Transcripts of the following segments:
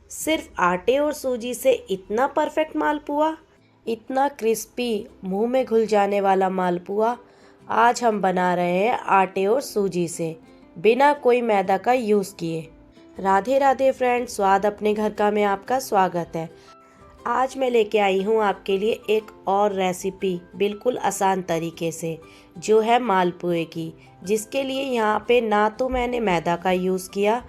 सिर्फ आटे और सूजी से इतना परफेक्ट मालपुआ, इतना क्रिस्पी मुंह में घुल जाने वाला मालपुआ आज हम बना रहे हैं आटे और सूजी से, बिना कोई मैदा का यूज़ किए। राधे राधे फ्रेंड्स, स्वाद अपने घर का में आपका स्वागत है। आज मैं लेके आई हूँ आपके लिए एक और रेसिपी बिल्कुल आसान तरीके से, जो है मालपुए की, जिसके लिए यहाँ पे ना तो मैंने मैदा का यूज़ किया,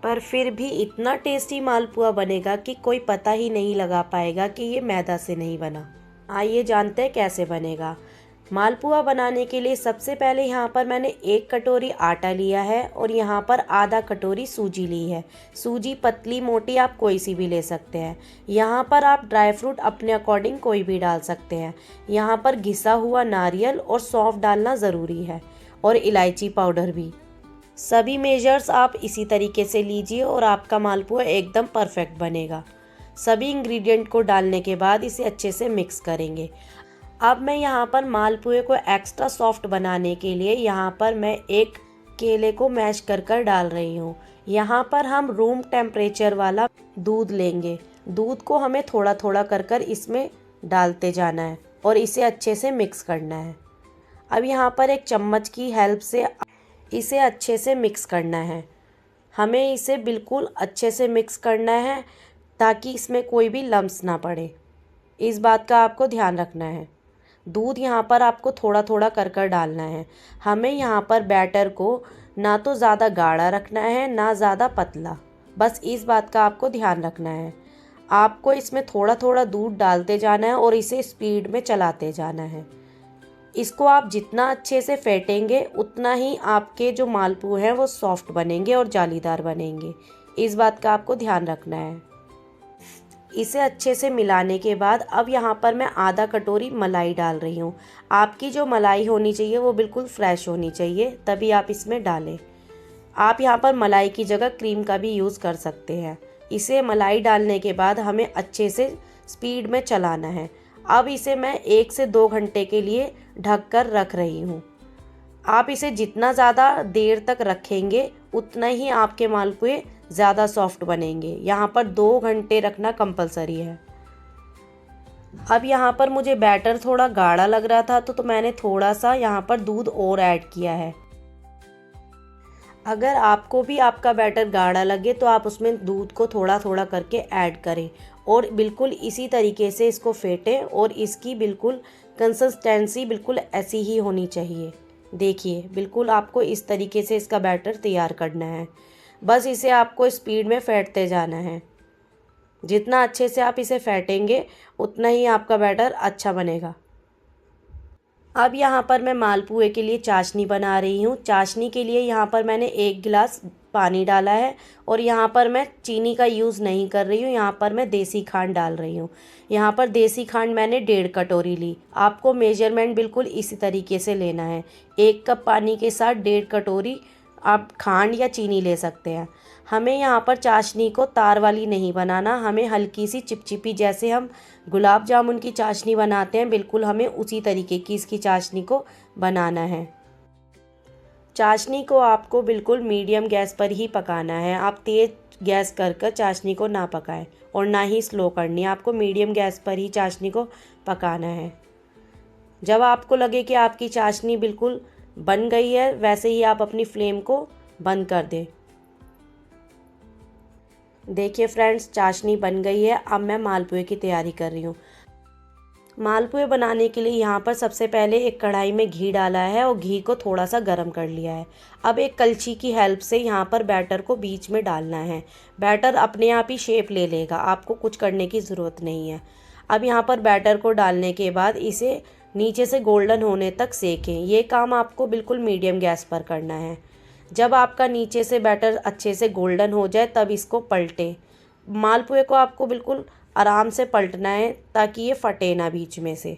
पर फिर भी इतना टेस्टी मालपुआ बनेगा कि कोई पता ही नहीं लगा पाएगा कि ये मैदा से नहीं बना। आइए जानते हैं कैसे बनेगा। मालपुआ बनाने के लिए सबसे पहले यहाँ पर मैंने 1 कटोरी आटा लिया है और यहाँ पर आधा कटोरी सूजी ली है। सूजी पतली मोटी आप कोई सी भी ले सकते हैं। यहाँ पर आप ड्राई फ्रूट अपने अकॉर्डिंग कोई भी डाल सकते हैं। यहाँ पर घिसा हुआ नारियल और सौंफ डालना ज़रूरी है, और इलायची पाउडर भी। सभी मेजर्स आप इसी तरीके से लीजिए और आपका मालपुआ एकदम परफेक्ट बनेगा। सभी इंग्रेडिएंट को डालने के बाद इसे अच्छे से मिक्स करेंगे। अब मैं यहाँ पर मालपुए को एक्स्ट्रा सॉफ्ट बनाने के लिए यहाँ पर मैं एक केले को मैश कर डाल रही हूँ। यहाँ पर हम रूम टेम्परेचर वाला दूध लेंगे। दूध को हमें थोड़ा थोड़ा कर इसमें डालते जाना है और इसे अच्छे से मिक्स करना है। अब यहाँ पर एक चम्मच की हेल्प से इसे अच्छे से मिक्स करना है। हमें इसे बिल्कुल अच्छे से मिक्स करना है ताकि इसमें कोई भी लम्स ना पड़े। इस बात का आपको ध्यान रखना है। दूध यहाँ पर आपको थोड़ा थोड़ा कर डालना है। हमें यहाँ पर बैटर को ना तो ज़्यादा गाढ़ा रखना है ना ज़्यादा पतला, बस इस बात का आपको ध्यान रखना है। आपको इसमें थोड़ा थोड़ा दूध डालते जाना है और इसे स्पीड में चलाते जाना है। इसको आप जितना अच्छे से फेंटेंगे उतना ही आपके जो मालपुए हैं वो सॉफ्ट बनेंगे और जालीदार बनेंगे। इस बात का आपको ध्यान रखना है। इसे अच्छे से मिलाने के बाद अब यहाँ पर मैं आधा कटोरी मलाई डाल रही हूँ। आपकी जो मलाई होनी चाहिए वो बिल्कुल फ्रेश होनी चाहिए, तभी आप इसमें डालें। आप यहाँ पर मलाई की जगह क्रीम का भी यूज़ कर सकते हैं। इसे मलाई डालने के बाद हमें अच्छे से स्पीड में चलाना है। अब इसे मैं 1 से 2 घंटे के लिए ढक कर रख रही हूँ। आप इसे जितना ज़्यादा देर तक रखेंगे उतना ही आपके मालपुए ज़्यादा सॉफ्ट बनेंगे। यहाँ पर 2 घंटे रखना कंपलसरी है। अब यहाँ पर मुझे बैटर थोड़ा गाढ़ा लग रहा था तो मैंने थोड़ा सा यहाँ पर दूध और ऐड किया है। अगर आपको भी आपका बैटर गाढ़ा लगे तो आप उसमें दूध को थोड़ा थोड़ा करके ऐड करें और बिल्कुल इसी तरीके से इसको फेंटें और इसकी बिल्कुल कंसिस्टेंसी बिल्कुल ऐसी ही होनी चाहिए। देखिए, बिल्कुल आपको इस तरीके से इसका बैटर तैयार करना है। बस इसे आपको स्पीड में फेंटते जाना है। जितना अच्छे से आप इसे फेंटेंगे उतना ही आपका बैटर अच्छा बनेगा। अब यहाँ पर मैं मालपुए के लिए चाशनी बना रही हूँ। चाशनी के लिए यहाँ पर मैंने 1 गिलास पानी डाला है और यहाँ पर मैं चीनी का यूज़ नहीं कर रही हूँ। यहाँ पर मैं देसी खांड डाल रही हूँ। यहाँ पर देसी खांड मैंने 1.5 कटोरी ली। आपको मेजरमेंट बिल्कुल इसी तरीके से लेना है। 1 कप पानी के साथ 1.5 कटोरी आप खांड या चीनी ले सकते हैं। हमें यहाँ पर चाशनी को तार वाली नहीं बनाना, हमें हल्की सी चिपचिपी, जैसे हम गुलाब जामुन की चाशनी बनाते हैं, बिल्कुल हमें उसी तरीके की इसकी चाशनी को बनाना है। चाशनी को आपको बिल्कुल मीडियम गैस पर ही पकाना है। आप तेज़ गैस कर चाशनी को ना पकाएं और ना ही स्लो करनी है। आपको मीडियम गैस पर ही चाशनी को पकाना है। जब आपको लगे कि आपकी चाशनी बिल्कुल बन गई है, वैसे ही आप अपनी फ्लेम को बंद कर दें। देखिए फ्रेंड्स, चाशनी बन गई है। अब मैं मालपुए की तैयारी कर रही हूँ। मालपुए बनाने के लिए यहाँ पर सबसे पहले एक कढ़ाई में घी डाला है और घी को थोड़ा सा गर्म कर लिया है। अब एक कलछी की हेल्प से यहाँ पर बैटर को बीच में डालना है। बैटर अपने आप ही शेप ले लेगा, आपको कुछ करने की ज़रूरत नहीं है। अब यहाँ पर बैटर को डालने के बाद इसे नीचे से गोल्डन होने तक सेकें। ये काम आपको बिल्कुल मीडियम गैस पर करना है। जब आपका नीचे से बैटर अच्छे से गोल्डन हो जाए तब इसको पलटें। मालपुए को आपको बिल्कुल आराम से पलटना है ताकि ये फटे ना बीच में से।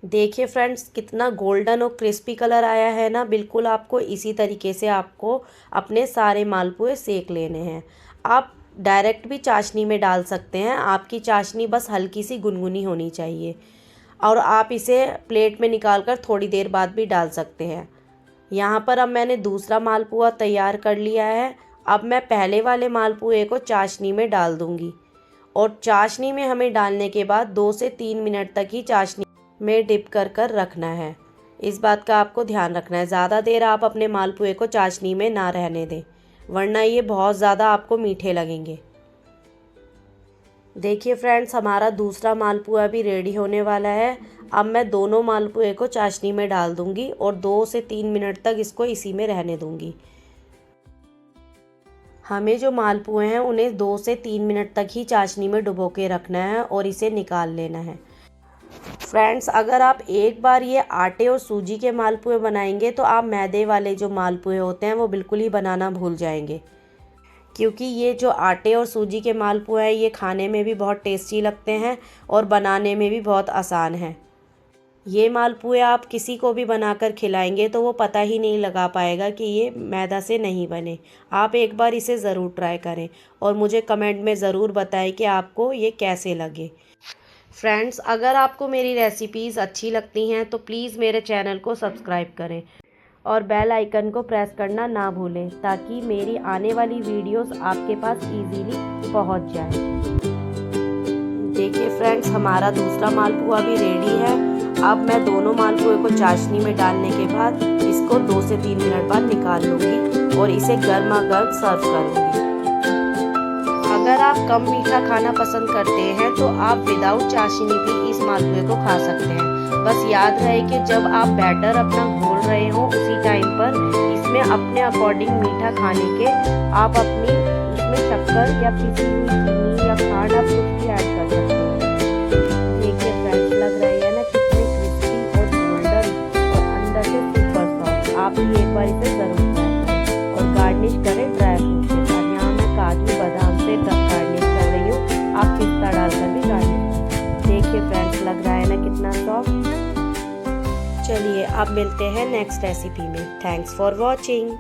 देखिए फ्रेंड्स, कितना गोल्डन और क्रिस्पी कलर आया है ना। बिल्कुल आपको इसी तरीके से आपको अपने सारे मालपुए सेक लेने हैं। आप डायरेक्ट भी चाशनी में डाल सकते हैं। आपकी चाशनी बस हल्की सी गुनगुनी होनी चाहिए और आप इसे प्लेट में निकाल कर थोड़ी देर बाद भी डाल सकते हैं। यहाँ पर अब मैंने दूसरा मालपुआ तैयार कर लिया है अब मैं पहले वाले मालपुए को चाशनी में डाल दूंगी और चाशनी में हमें डालने के बाद 2 से 3 मिनट तक ही चाशनी में डिप कर कर रखना है। इस बात का आपको ध्यान रखना है, ज़्यादा देर आप अपने मालपुए को चाशनी में ना रहने दें, वरना ये बहुत ज़्यादा आपको मीठे लगेंगे। देखिए फ्रेंड्स, हमारा दूसरा मालपुआ भी रेडी होने वाला है। अब मैं दोनों मालपुए को चाशनी में डाल दूंगी और 2 से 3 मिनट तक इसको इसी में रहने दूंगी। हमें जो मालपुए हैं उन्हें 2 से 3 मिनट तक ही चाशनी में डुबो के रखना है और इसे निकाल लेना है। फ्रेंड्स, अगर आप एक बार ये आटे और सूजी के मालपुए बनाएंगे तो आप मैदे वाले जो मालपुए होते हैं वो बिल्कुल ही बनाना भूल जाएंगे, क्योंकि ये जो आटे और सूजी के मालपुए हैं ये खाने में भी बहुत टेस्टी लगते हैं और बनाने में भी बहुत आसान है। ये मालपुए आप किसी को भी बनाकर खिलाएंगे तो वो पता ही नहीं लगा पाएगा कि ये मैदा से नहीं बने। आप एक बार इसे ज़रूर ट्राई करें और मुझे कमेंट में ज़रूर बताएं कि आपको ये कैसे लगे। फ्रेंड्स, अगर आपको मेरी रेसिपीज़ अच्छी लगती हैं तो प्लीज़ मेरे चैनल को सब्सक्राइब करें और बेल आइकन को प्रेस करना ना भूलें, ताकि मेरी आने वाली वीडियोस आपके पास इजीली पहुंच जाए। देखिए फ्रेंड्स, हमारा दूसरा मालपुआ भी रेडी है। अब मैं दोनों मालपुए को चाशनी में डालने के बाद इसको 2 से 3 मिनट बाद निकाल लूँगी और इसे गर्मा गर्म सर्व करूँगी। अगर आप कम मीठा खाना पसंद करते हैं तो आप विदाउट चाशनी भी इस मालपुए को खा सकते हैं। बस याद रहे कि जब आप बैटर अपना घोल रहे हो उसी टाइम पर इसमें अपने अकॉर्डिंग मीठा खाने के आप अपनी इसमें शक्कर या पिसी हुई चीनी या खांड आप कुछ भी ऐड कर सकते हैं। देखिए फ्रेंड्स, लग रही है ना कितने क्रिस्पी और गोल्डन और अंदर से सुपर सॉफ्ट। आप भी एक बार इसे ज़रूर ट्राई करें और गार्निश करें ड्राई फ्रूट के साथ। यहाँ मैं काजू बादाम से गार्निश कर रही हूँ, आप पिस्ता डालकर भी गार्निश करें। देखिए फ्रेंड्स, लग रहा है ना कितना सॉफ्ट। चलिए अब मिलते हैं नेक्स्ट रेसिपी में। Thanks for watching.